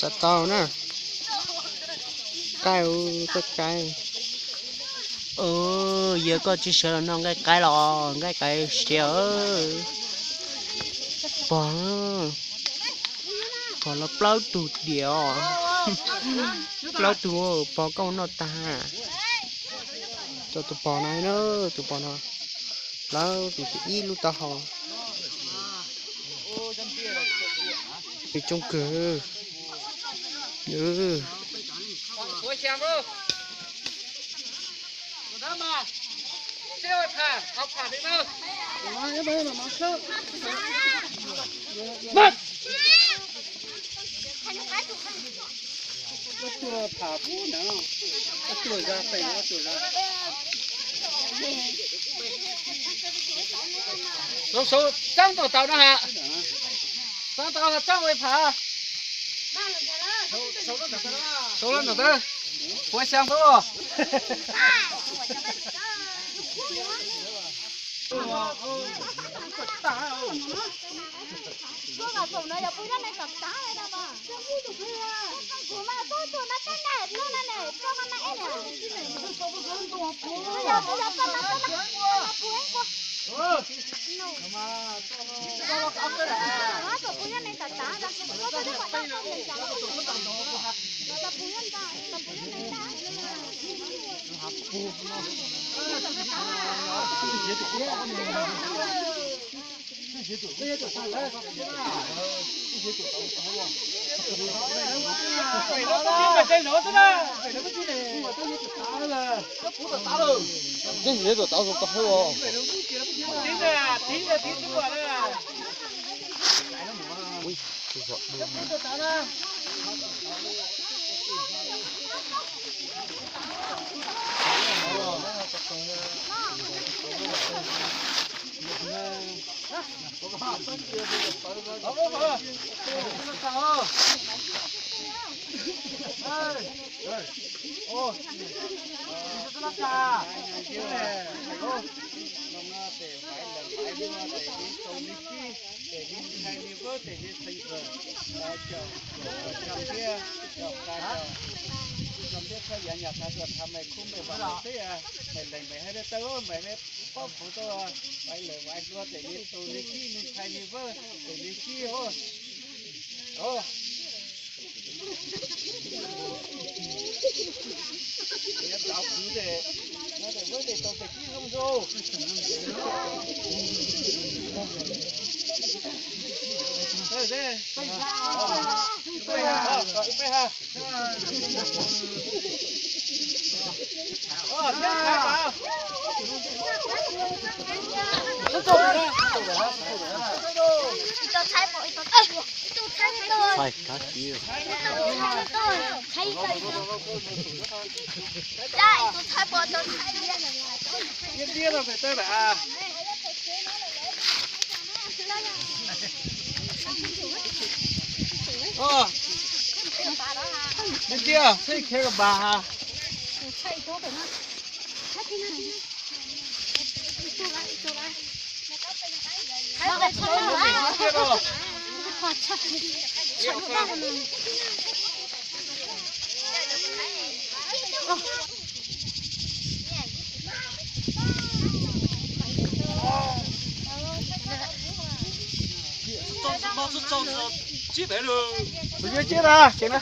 Sao to nữa. Cái cái. Giờ có chỉ sợ nó cái lò cái xéo. Bỏ nó plau tụt điệu. Plau tụt bỏ con nó ta. Cho tụi bỏ này nữa, tụi bỏ nó. Plau thì ít lúc ta họ. Thì trong cửa. Ôi xem bro. Đó mà. Siêu thả, học thả đi đâu. Nó đây là nó sơ. Bắt. Nó chưa thả phú nào. Nó chưa ra phải nó chưa ra. Số trăng tàu đó hả? Trăng tàu là trăng với phá. Số lên được đó. Quay sang bố. Cái gì đó tao không có hiểu. Ui, không biết thời gian nhập thậtทำไม คุ้มไปบ้างที่ไม่ให้ได้เติมไม่ได้ป้อมผมตัวไปเลยไว้ตัวแต่นี่ตัวนี้ขี้มีใครมีเบอร์แต่นี่ขี้โอ้เดี๋ยวจับคือเด็กแล้วแต่เบอร์เด็กตัวแต่ขี้ลงโซ่เฮ้ยไปฮะphải cá kia. Biết rồi phải tới là bên kia xây kheกับbà hả? Chết rồi. Chết à, chết à.